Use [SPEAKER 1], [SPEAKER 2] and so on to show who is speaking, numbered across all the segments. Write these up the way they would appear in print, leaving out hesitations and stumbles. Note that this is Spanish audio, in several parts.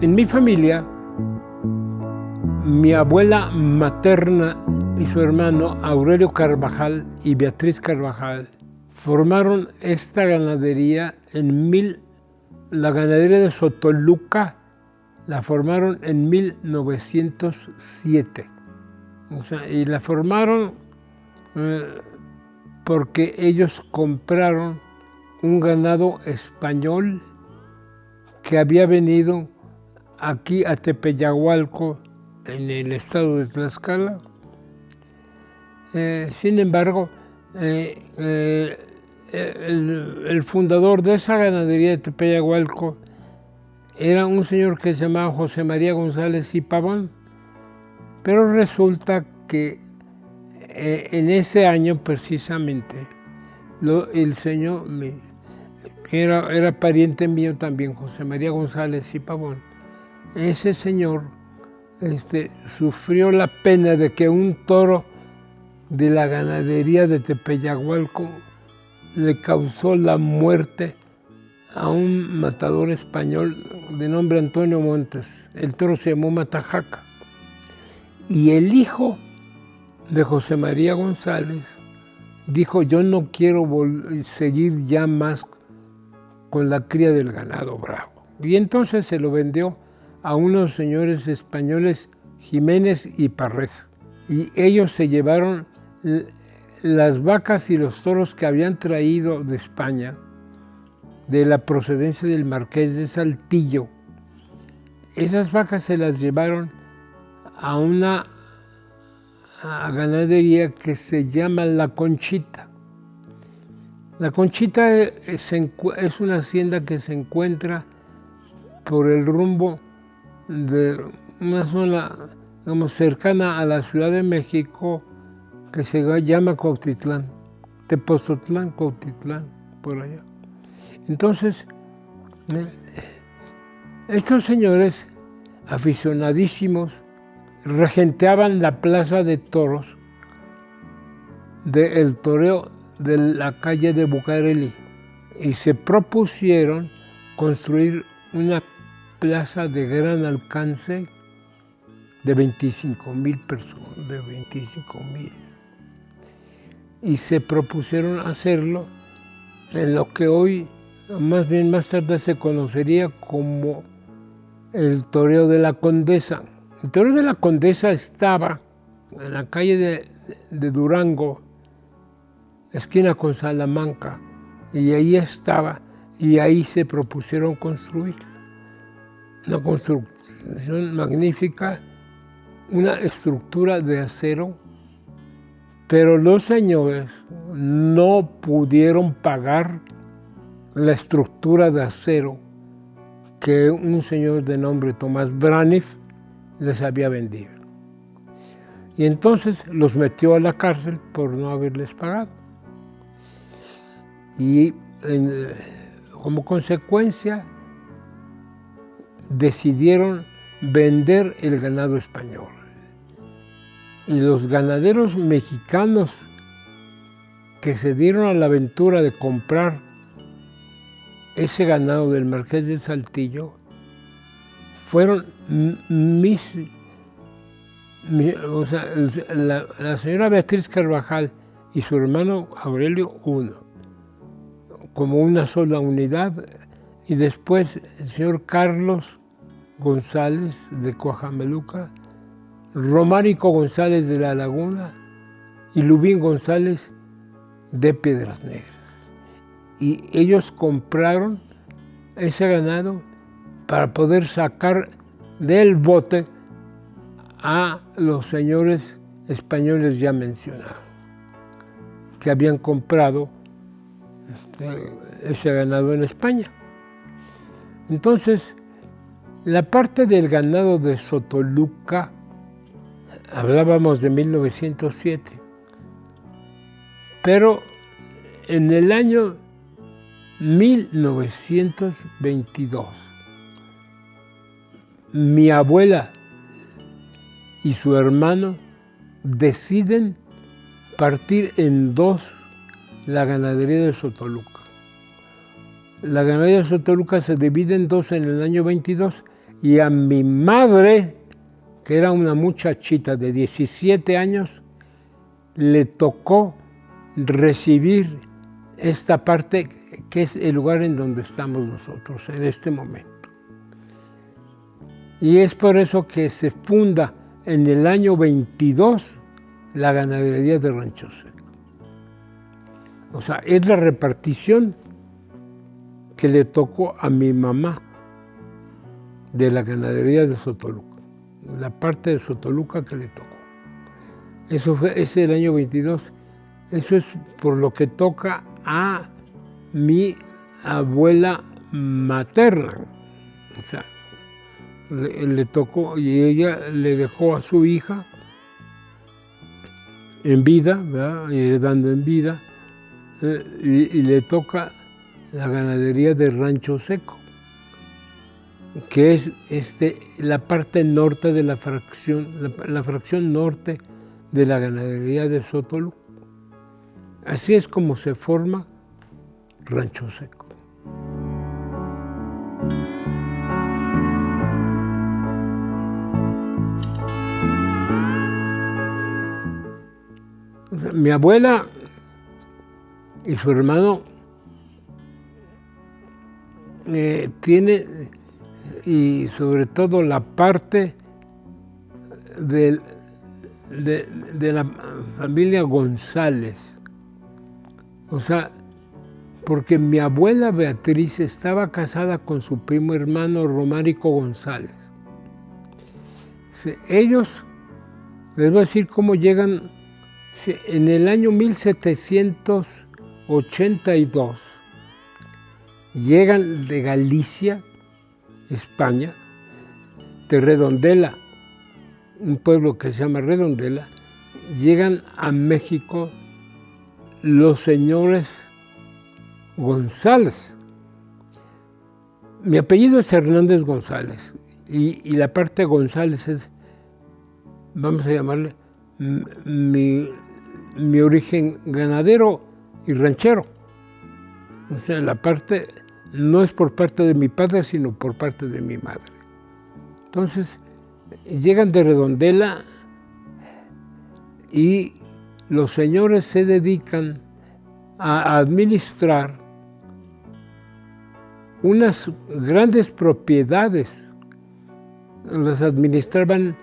[SPEAKER 1] En mi familia, mi abuela materna y su hermano Aurelio Carvajal y Beatriz Carvajal formaron esta ganadería la ganadería de Sotoluca la formaron en 1907. O sea, y la formaron porque ellos compraron un ganado español que había venido aquí a Tepeyagualco, en el estado de Tlaxcala. Sin embargo, el fundador de esa ganadería de Tepeyagualco era un señor que se llamaba José María González y Pavón, pero resulta que en ese año precisamente el señor era pariente mío también, José María González y Pavón. Ese señor sufrió la pena de que un toro de la ganadería de Tepeyagualco le causó la muerte a un matador español de nombre Antonio Montes. El toro se llamó Matajaca. Y el hijo de José María González dijo: yo no quiero seguir ya más con la cría del ganado bravo. Y entonces se lo vendió a unos señores españoles, Jiménez y Parrez. Y ellos se llevaron las vacas y los toros que habían traído de España, de la procedencia del Marqués de Saltillo. Esas vacas se las llevaron a una ganadería que se llama La Conchita. La Conchita es una hacienda que se encuentra por el rumbo de una zona, digamos, cercana a la Ciudad de México, que se llama Cuautitlán, Tepoztlán, Cuautitlán, por allá. Entonces, estos señores aficionadísimos regenteaban la plaza de toros del toreo de la calle de Bucareli y se propusieron construir una plaza de gran alcance de 25,000 personas, de 25,000. Y se propusieron hacerlo en lo que hoy, más tarde, se conocería como el toreo de la Condesa. El toreo de la Condesa estaba en la calle de Durango, esquina con Salamanca, y ahí estaba, y ahí se propusieron construir una construcción magnífica, una estructura de acero, pero los señores no pudieron pagar la estructura de acero que un señor de nombre Tomás Braniff les había vendido. Y entonces los metió a la cárcel por no haberles pagado. Y como consecuencia decidieron vender el ganado español. Y los ganaderos mexicanos que se dieron a la aventura de comprar ese ganado del Marqués de Saltillo fueron la señora Beatriz Carvajal y su hermano Aurelio, como una sola unidad, y después el señor Carlos González de Coajameluca, Románico González de La Laguna y Lubín González de Piedras Negras. Y ellos compraron ese ganado para poder sacar del bote a los señores españoles ya mencionados, que habían comprado ese ganado en España. Entonces, la parte del ganado de Sotoluca, hablábamos de 1907, pero en el año 1922, mi abuela y su hermano deciden partir en dos la ganadería de Sotoluca. La ganadería de Sotoluca se divide en dos en el año 22 y a mi madre, que era una muchachita de 17 años, le tocó recibir esta parte que es el lugar en donde estamos nosotros en este momento. Y es por eso que se funda en el año 22 la ganadería de Rancho Seco. O sea, es la repartición que le tocó a mi mamá de la ganadería de Sotoluca, la parte de Sotoluca que le tocó. Eso es el año 22. Eso es por lo que toca a mi abuela materna. O sea, le tocó y ella le dejó a su hija en vida, ¿verdad? Heredando en vida, y le toca la ganadería de Rancho Seco, que es la parte norte de la fracción norte de la ganadería de Sotoluca. Así es como se forma Rancho Seco. O sea, mi abuela y su hermano tiene, y sobre todo la parte de la familia González. O sea, porque mi abuela Beatriz estaba casada con su primo hermano Romárico González. Ellos, les voy a decir cómo llegan, en el año 1782, llegan de Galicia, España, de Redondela, un pueblo que se llama Redondela, llegan a México los señores González. Mi apellido es Hernández González y la parte González es, vamos a llamarle, mi origen ganadero y ranchero. O sea, la parte no es por parte de mi padre, sino por parte de mi madre. Entonces, llegan de Redondela y los señores se dedican a administrar unas grandes propiedades. Las administraban,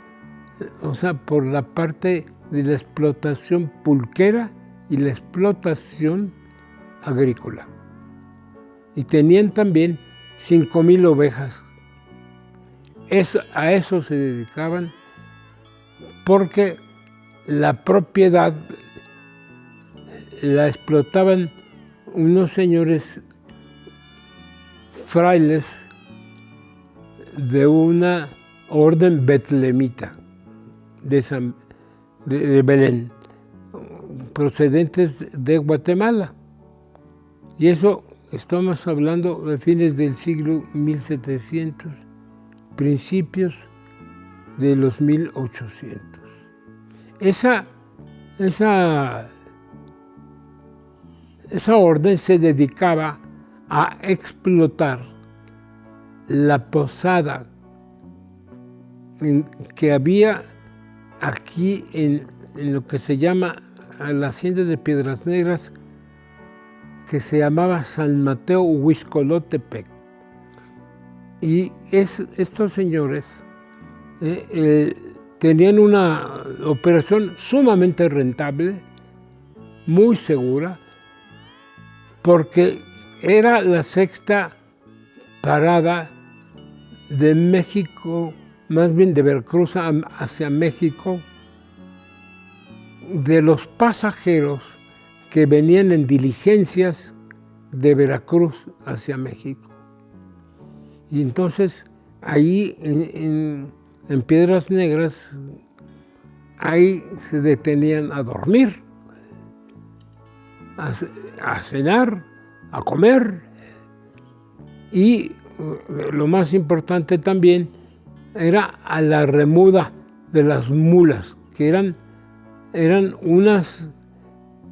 [SPEAKER 1] o sea, por la parte de la explotación pulquera y la explotación agrícola. Y tenían también 5,000 ovejas. A eso se dedicaban porque la propiedad la explotaban unos señores frailes de una orden betlemita de Belén, procedentes de Guatemala. Y eso estamos hablando de fines del siglo 1700, principios de los 1800. Esa orden se dedicaba a explotar la posada que había aquí en lo que se llama la hacienda de Piedras Negras, que se llamaba San Mateo Huixcolotepec. Y estos señores tenían una operación sumamente rentable, muy segura, porque era la sexta parada de México, más bien de Veracruz hacia México, de los pasajeros que venían en diligencias de Veracruz hacia México. Y entonces ahí en Piedras Negras, ahí se detenían a dormir, a cenar, a comer, y lo más importante también era a la remuda de las mulas, que eran unas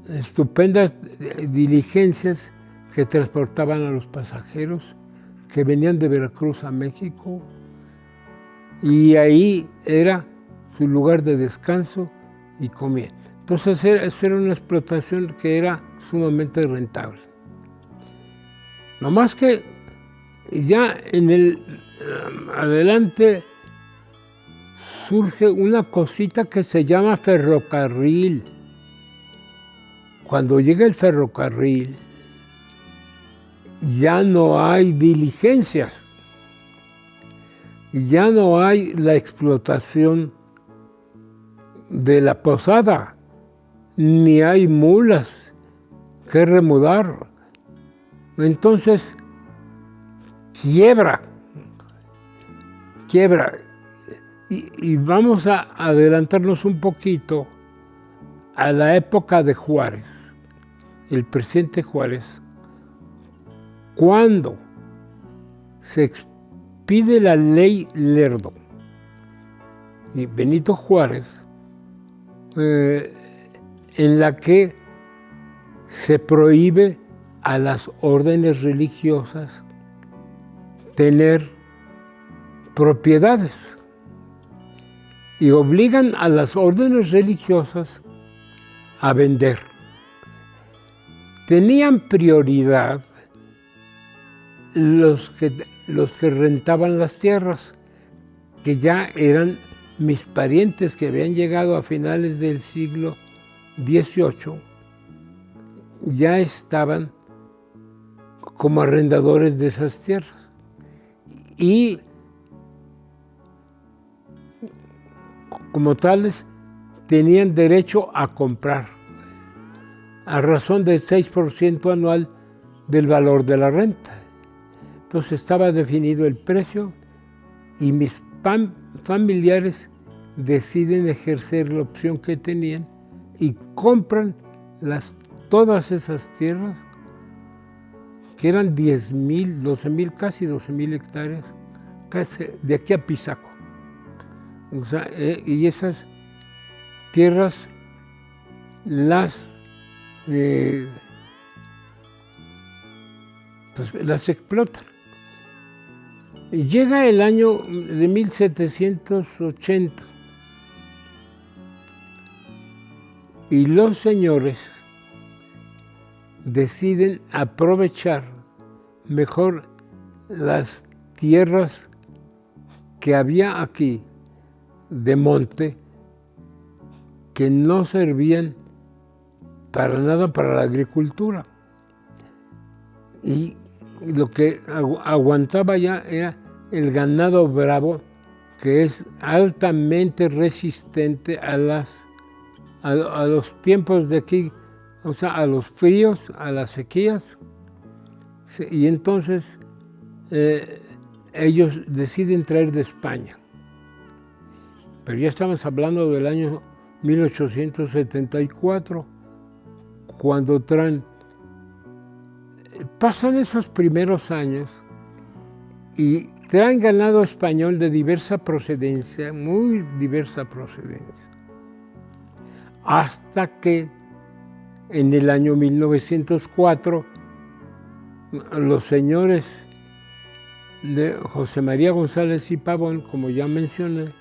[SPEAKER 1] estupendas diligencias que transportaban a los pasajeros que venían de Veracruz a México y ahí era su lugar de descanso y comida. Entonces era una explotación que era sumamente rentable. No más que ya en el adelante surge una cosita que se llama ferrocarril. Cuando llega el ferrocarril, ya no hay diligencias, ya no hay la explotación de la posada, ni hay mulas que remudar. Entonces, quiebra. Y vamos a adelantarnos un poquito a la época de Juárez, el presidente Juárez, cuando se expide la ley Lerdo y Benito Juárez, en la que se prohíbe a las órdenes religiosas tener propiedades y obligan a las órdenes religiosas a vender. Tenían prioridad los que rentaban las tierras, que ya eran mis parientes que habían llegado a finales del siglo XVIII, ya estaban como arrendadores de esas tierras. Y como tales, tenían derecho a comprar a razón del 6% anual del valor de la renta. Entonces estaba definido el precio y mis familiares deciden ejercer la opción que tenían y compran todas esas tierras, que eran 10,000, 12,000, casi 12,000 hectáreas, casi de aquí a Pisaco. O sea, y esas tierras pues las explotan. Y llega el año de 1780 y los señores deciden aprovechar mejor las tierras que había aquí de monte, que no servían para nada para la agricultura. Y lo que aguantaba ya era el ganado bravo, que es altamente resistente a los tiempos de aquí, o sea, a los fríos, a las sequías. Y entonces ellos deciden traer de España. Pero ya estamos hablando del año 1874, cuando pasan esos primeros años y traen ganado español de diversa procedencia, muy diversa procedencia, hasta que en el año 1904 los señores de José María González y Pavón, como ya mencioné,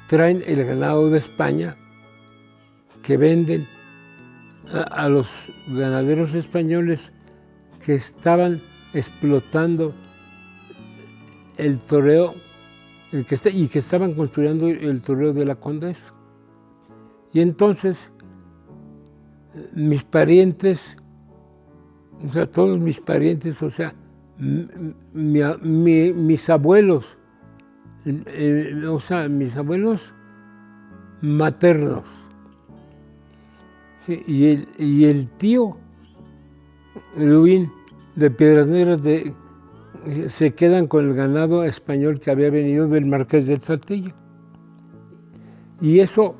[SPEAKER 1] traen el ganado de España que venden a los ganaderos españoles que estaban explotando el toreo y que estaban construyendo el toreo de la Condesa. Y entonces mis parientes, o sea, todos mis parientes, o sea, mis abuelos, o sea, mis abuelos maternos, sí, y el tío Luis de Piedras Negras se quedan con el ganado español que había venido del Marqués del Saltillo. Y eso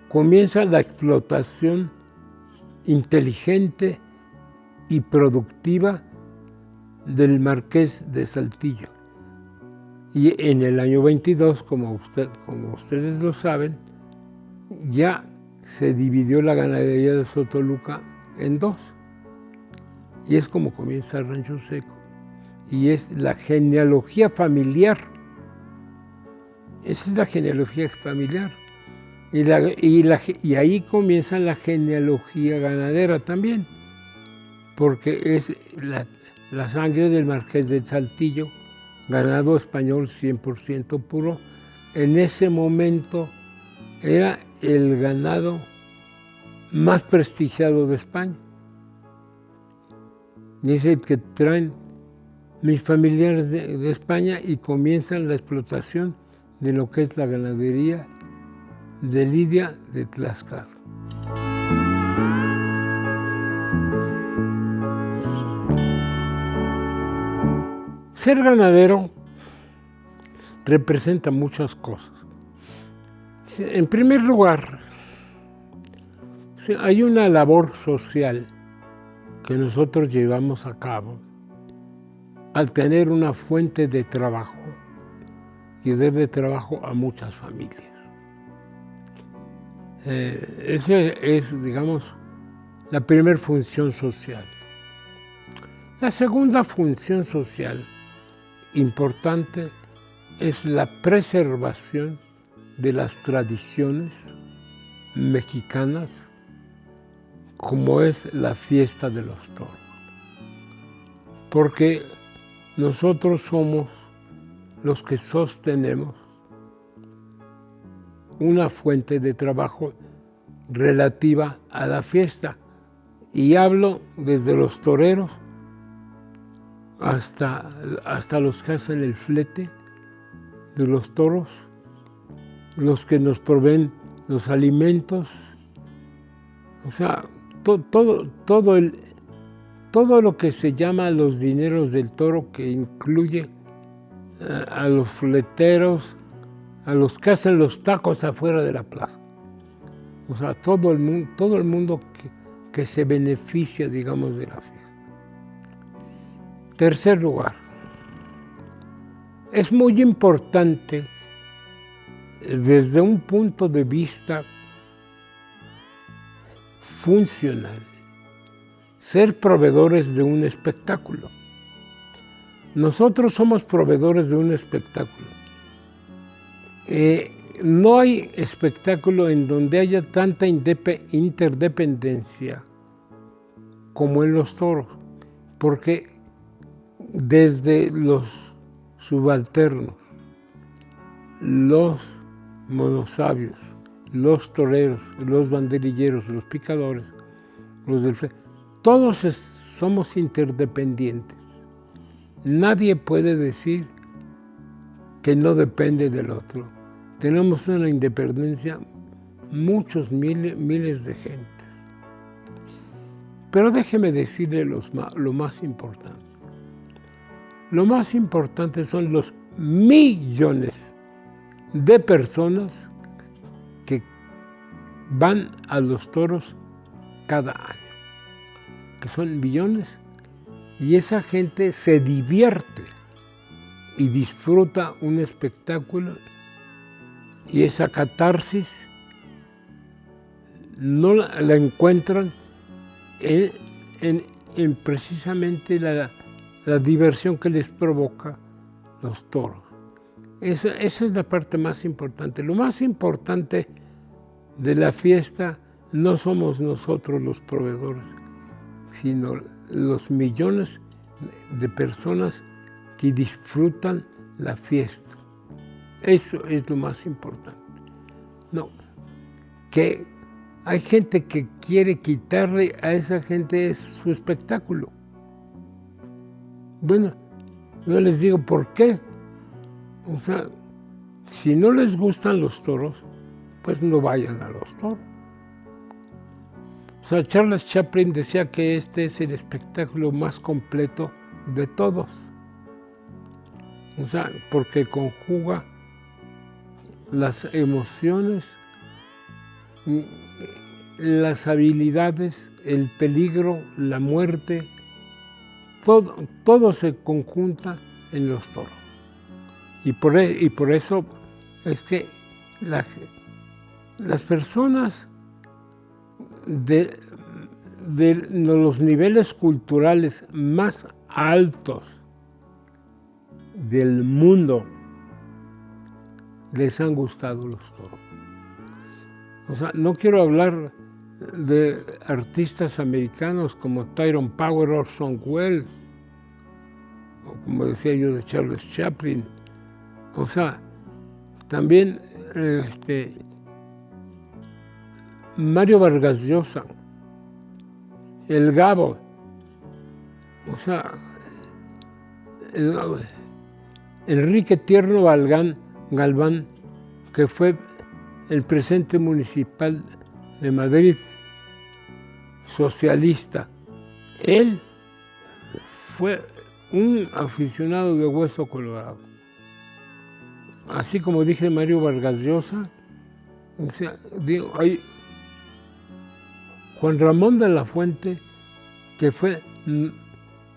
[SPEAKER 1] comienza la explotación inteligente y productiva del Marqués de Saltillo. Y en el año 22, como ustedes lo saben, ya se dividió la ganadería de Sotoluca en dos. Y es como comienza el Rancho Seco. Y es la genealogía familiar Esa es la genealogía familiar. Y ahí comienza la genealogía ganadera también, porque es la sangre del Marqués de Saltillo, ganado español 100% puro. En ese momento era el ganado más prestigiado de España. Dice que traen mis familiares de España y comienzan la explotación de lo que es la ganadería de Lidia de Tlaxcala. Ser ganadero representa muchas cosas. En primer lugar, hay una labor social que nosotros llevamos a cabo al tener una fuente de trabajo y dar de trabajo a muchas familias. Esa es, digamos, la primera función social. La segunda función social importante es la preservación de las tradiciones mexicanas, como es la fiesta de los toros. Porque nosotros somos los que sostenemos una fuente de trabajo relativa a la fiesta. Y hablo desde los toreros hasta los que hacen el flete de los toros, los que nos proveen los alimentos, o sea, todo lo que se llama los dineros del toro, que incluye a los fleteros, a los que hacen los tacos afuera de la plaza. O sea, todo el mundo que se beneficia, digamos, de la fiesta. Tercer lugar, es muy importante desde un punto de vista funcional ser proveedores de un espectáculo. Nosotros somos proveedores de un espectáculo. No hay espectáculo en donde haya tanta interdependencia como en los toros, porque desde los subalternos, los monosabios, los toreros, los banderilleros, los picadores, los del todos somos interdependientes. Nadie puede decir que no depende del otro. Tenemos una independencia, muchos miles de gentes. Pero déjeme decirle lo más importante. Lo más importante son los millones de personas que van a los toros cada año, que son millones, y esa gente se divierte y disfruta un espectáculo, y esa catarsis no la encuentran en precisamente la diversión que les provoca los toros. Esa es la parte más importante. Lo más importante de la fiesta no somos nosotros los proveedores, sino los millones de personas que disfrutan la fiesta. Eso es lo más importante. No, que hay gente que quiere quitarle a esa gente su espectáculo. Bueno, yo les digo, ¿por qué? O sea, si no les gustan los toros, pues no vayan a los toros. O sea, Charles Chaplin decía que este es el espectáculo más completo de todos. O sea, porque conjuga las emociones, las habilidades, el peligro, la muerte, todo se conjunta en los toros. Y por eso es que las personas de los niveles culturales más altos del mundo les han gustado los toros. O sea, no quiero hablar de artistas americanos como Tyrone Power, Orson Welles, o como decía yo, de Charles Chaplin. O sea, también Mario Vargas Llosa, el Gabo, o sea, Enrique Tierno Galván, que fue el presidente municipal de Madrid, socialista. Él fue un aficionado de Hueso Colorado. Así como dije Mario Vargas Llosa, o sea, hay Juan Ramón de la Fuente, que fue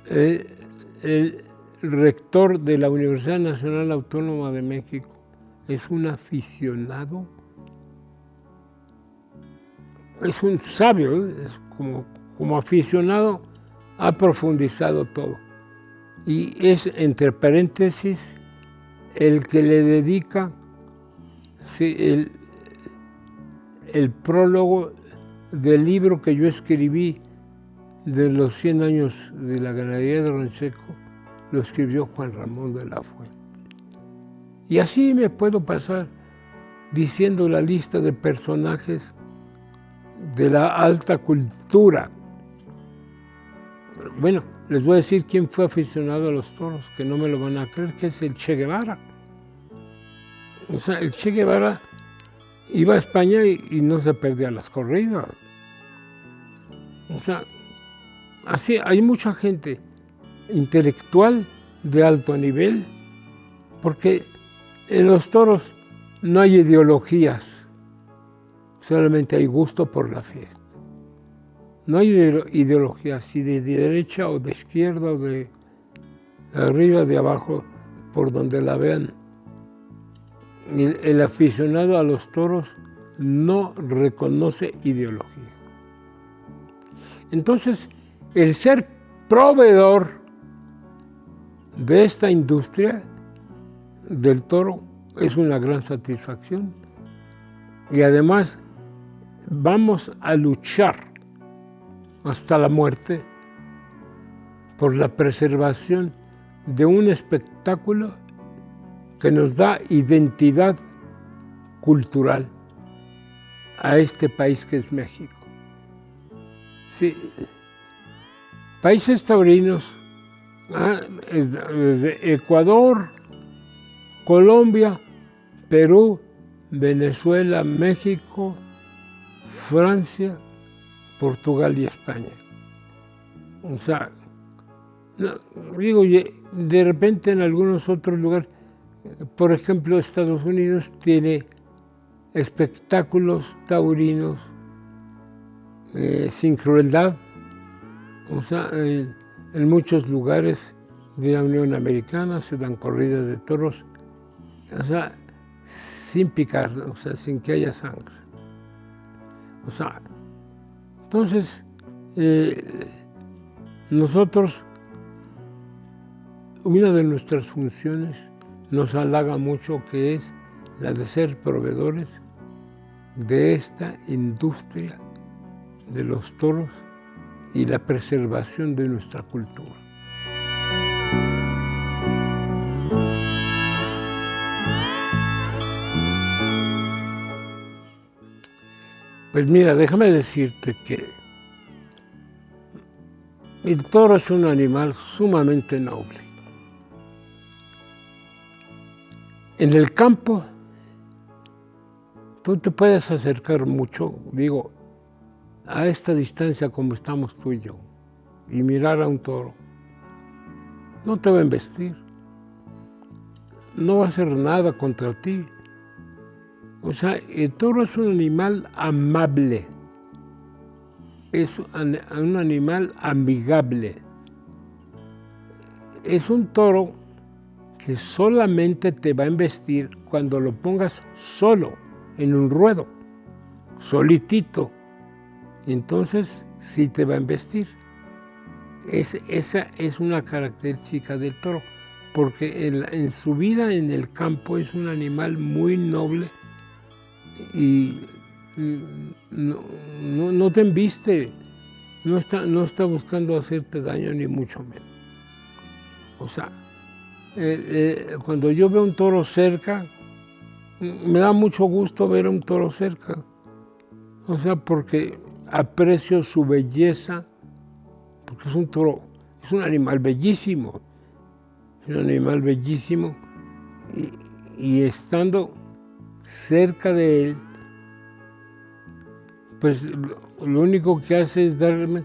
[SPEAKER 1] el rector de la Universidad Nacional Autónoma de México, es un aficionado, es un sabio, es como aficionado ha profundizado todo. Y es, entre paréntesis, el que le dedica el prólogo del libro que yo escribí de los 100 años de la ganadería de Rancho Seco, lo escribió Juan Ramón de la Fuente. Y así me puedo pasar diciendo la lista de personajes de la alta cultura. Bueno, les voy a decir quién fue aficionado a los toros, que no me lo van a creer, que es el Che Guevara. O sea, el Che Guevara iba a España y no se perdía las corridas. O sea, así hay mucha gente intelectual de alto nivel, porque en los toros no hay ideologías, solamente hay gusto por la fiesta. No hay ideología, si de derecha o de izquierda o de arriba, de abajo, por donde la vean. El aficionado a los toros no reconoce ideología. Entonces, el ser proveedor de esta industria del toro es una gran satisfacción. Y además vamos a luchar hasta la muerte por la preservación de un espectáculo que nos da identidad cultural a este país que es México. Sí, países taurinos, desde Ecuador, Colombia, Perú, Venezuela, México, Francia, Portugal y España. O sea, digo, de repente en algunos otros lugares, por ejemplo, Estados Unidos tiene espectáculos taurinos sin crueldad. O sea, en muchos lugares de la Unión Americana se dan corridas de toros, o sea, sin picar, o sea, sin que haya sangre. O sea, entonces, nosotros, una de nuestras funciones nos halaga mucho, que es la de ser proveedores de esta industria de los toros y la preservación de nuestra cultura. Pues mira, déjame decirte que el toro es un animal sumamente noble. En el campo, tú te puedes acercar mucho, digo, a esta distancia como estamos tú y yo, y mirar a un toro. No te va a embestir, no va a hacer nada contra ti. O sea, el toro es un animal amable, es un animal amigable. Es un toro que solamente te va a embestir cuando lo pongas solo, en un ruedo, solitito. Entonces sí te va a embestir. Esa es una característica del toro. porque en su vida en el campo es un animal muy noble y no te embiste, no está buscando hacerte daño ni mucho menos. O sea, cuando yo veo un toro cerca, me da mucho gusto ver un toro cerca. O sea, porque aprecio su belleza, porque es un toro, es un animal bellísimo. Es un animal bellísimo. Y estando cerca de él, pues lo único que hace es darme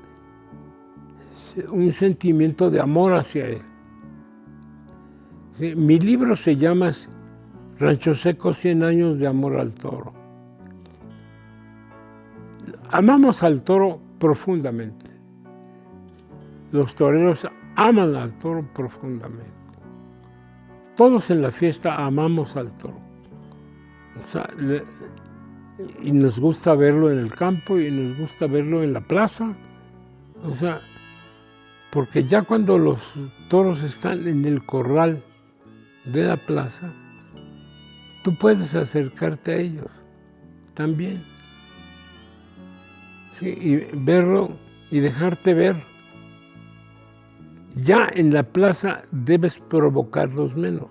[SPEAKER 1] un sentimiento de amor hacia él. ¿Sí? Mi libro se llama Rancho Seco, 100 años de amor al toro. Amamos al toro profundamente. Los toreros aman al toro profundamente. Todos en la fiesta amamos al toro. O sea, y nos gusta verlo en el campo y nos gusta verlo en la plaza. O sea, porque ya cuando los toros están en el corral de la plaza, tú puedes acercarte a ellos también. Sí, y verlo y dejarte ver. Ya en la plaza debes provocarlos menos,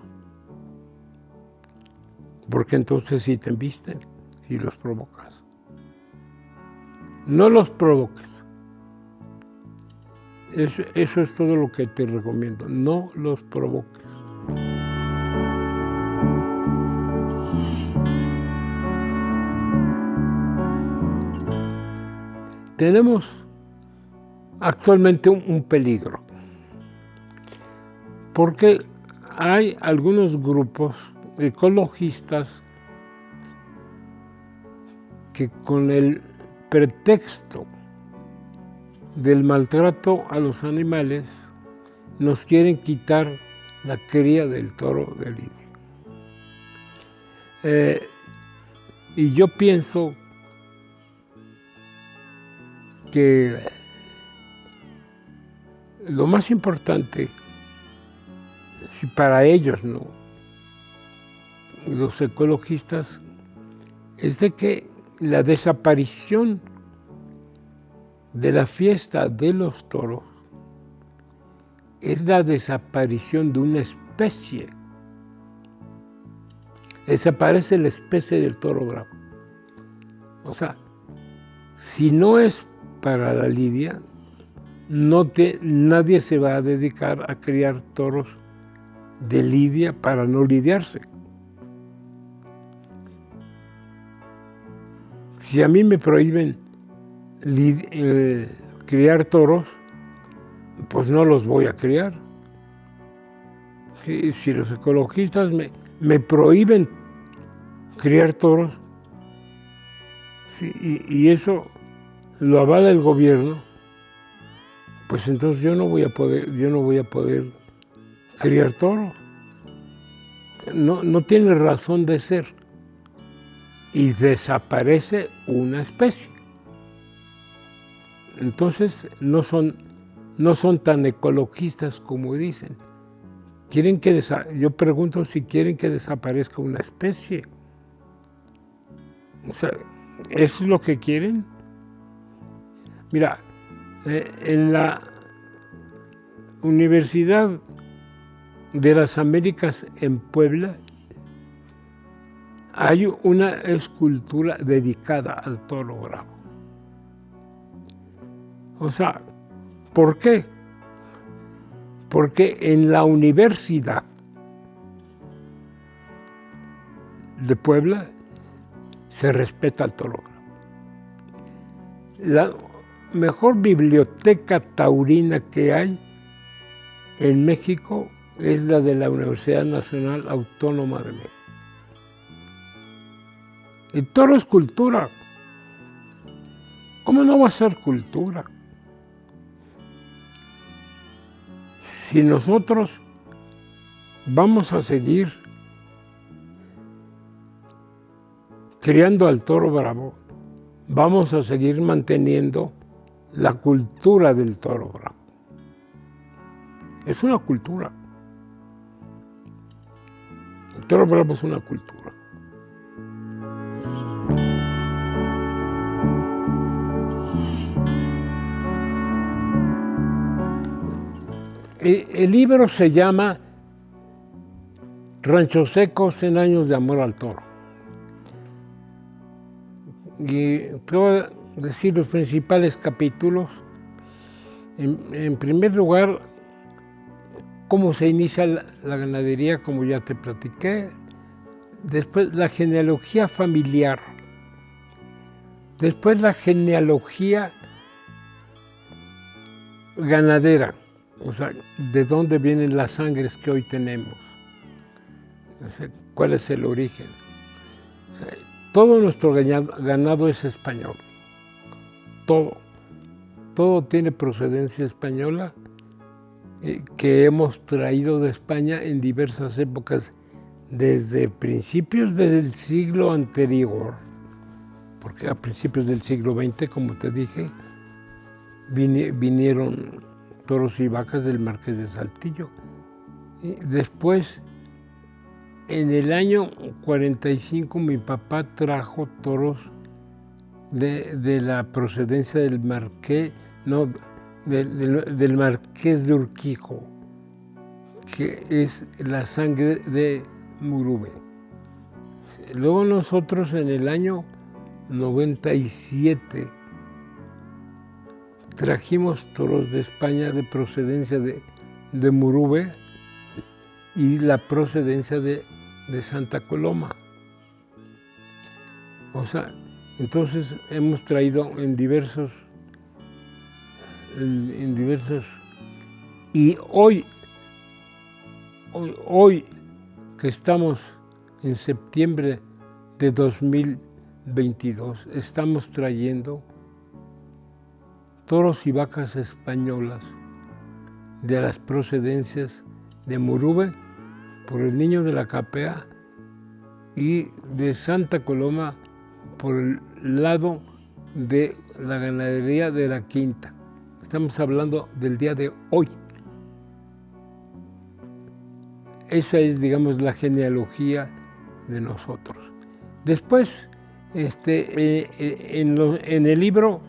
[SPEAKER 1] porque entonces sí te embisten, si los provocas. No los provoques. Eso es todo lo que te recomiendo, no los provoques. Tenemos actualmente un peligro, porque hay algunos grupos ecologistas que con el pretexto del maltrato a los animales nos quieren quitar la cría del toro de lidia. Y yo pienso que lo más importante, si para ellos no, los ecologistas, es de que la desaparición de la fiesta de los toros es la desaparición de una especie. Desaparece la especie del toro bravo. O sea, si no es para la lidia, nadie se va a dedicar a criar toros de lidia para no lidiarse. Si a mí me prohíben criar toros, pues no los voy a criar. Si los ecologistas me prohíben criar toros, sí, y eso lo avala el gobierno, pues entonces yo no voy a poder criar toros. No tiene razón de ser. Y desaparece una especie. Entonces no son tan ecologistas como dicen. Yo pregunto si quieren que desaparezca una especie. O sea, ¿eso es lo que quieren? Mira, en la Universidad de las Américas en Puebla hay una escultura dedicada al toro bravo. O sea, ¿por qué? Porque en la Universidad de Puebla se respeta al toro bravo. La mejor biblioteca taurina que hay en México es la de la Universidad Nacional Autónoma de México. El toro es cultura. ¿Cómo no va a ser cultura? Si nosotros vamos a seguir criando al toro bravo, vamos a seguir manteniendo la cultura del toro bravo. Es una cultura. Toro Bravo es una cultura. El libro se llama Rancho Seco, 100 años de amor al toro. Y te voy a decir los principales capítulos. En primer lugar, cómo se inicia la ganadería, como ya te platiqué. Después, la genealogía familiar. Después, la genealogía ganadera. O sea, de dónde vienen las sangres que hoy tenemos. O sea, cuál es el origen. O sea, todo nuestro ganado es español. Todo tiene procedencia española que hemos traído de España en diversas épocas, desde principios del siglo anterior, porque a principios del siglo XX, como te dije, vinieron toros y vacas del Marqués de Saltillo. Y después, en el año 45, mi papá trajo toros de la procedencia del Marqués, del Marqués de Urquijo, que es la sangre de Murube. Luego nosotros en el año 97 trajimos toros de España de procedencia de Murube y la procedencia de Santa Coloma. O sea, entonces hemos traído en diversos, y hoy que estamos en septiembre de 2022, estamos trayendo toros y vacas españolas de las procedencias de Murube por el Niño de la Capea y de Santa Coloma por el lado de la ganadería de la Quinta. Estamos hablando del día de hoy. Esa es, digamos, la genealogía de nosotros. Después, en el libro,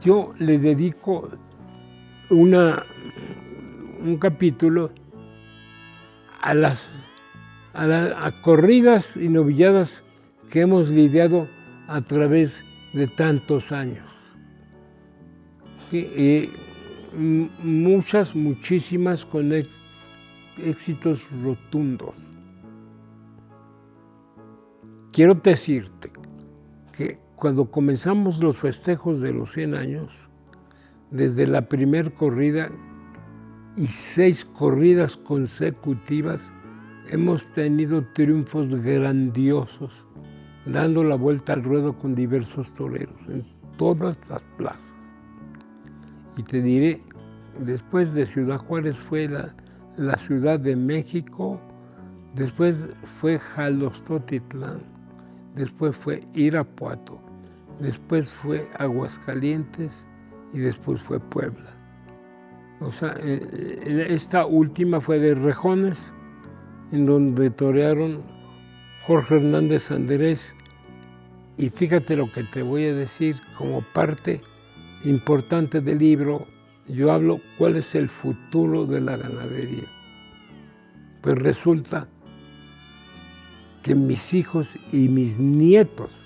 [SPEAKER 1] yo le dedico un capítulo a corridas y novilladas que hemos lidiado a través de tantos años. Y muchísimas con éxitos rotundos. Quiero decirte que cuando comenzamos los festejos de los 100 años, desde la primer corrida y 6 corridas consecutivas, hemos tenido triunfos grandiosos, dando la vuelta al ruedo con diversos toreros en todas las plazas. Y te diré, después de Ciudad Juárez fue la Ciudad de México, después fue Jalostotitlán, después fue Irapuato, después fue Aguascalientes y después fue Puebla. O sea, esta última fue de Rejones, en donde torearon Jorge Hernández Andrés. Y fíjate lo que te voy a decir como parte importante del libro. Yo hablo cuál es el futuro de la ganadería. Pues resulta que mis hijos y mis nietos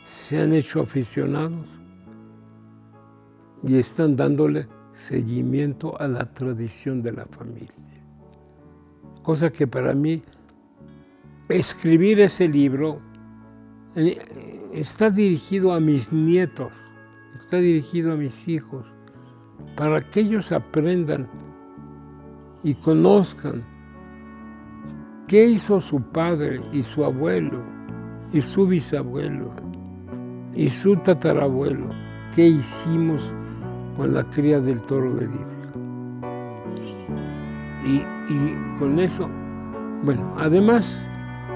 [SPEAKER 1] se han hecho aficionados y están dándole seguimiento a la tradición de la familia. Cosa que para mí, escribir ese libro está dirigido a mis nietos, está dirigido a mis hijos, para que ellos aprendan y conozcan qué hizo su padre y su abuelo y su bisabuelo y su tatarabuelo, qué hicimos con la cría del toro de lidia. Y con eso, bueno, además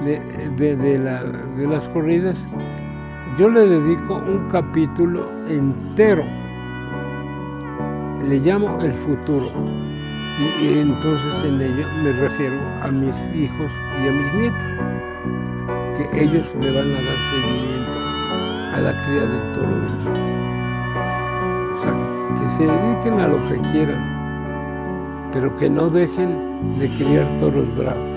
[SPEAKER 1] de las corridas, yo le dedico un capítulo entero, le llamo El Futuro, Y entonces en ello me refiero a mis hijos y a mis nietos, que ellos le van a dar seguimiento a la cría del toro de Lima. O sea, que se dediquen a lo que quieran, pero que no dejen de criar toros bravos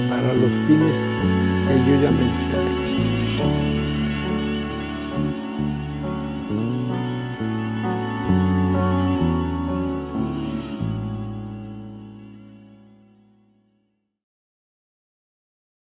[SPEAKER 1] para los fines que yo ya mencioné.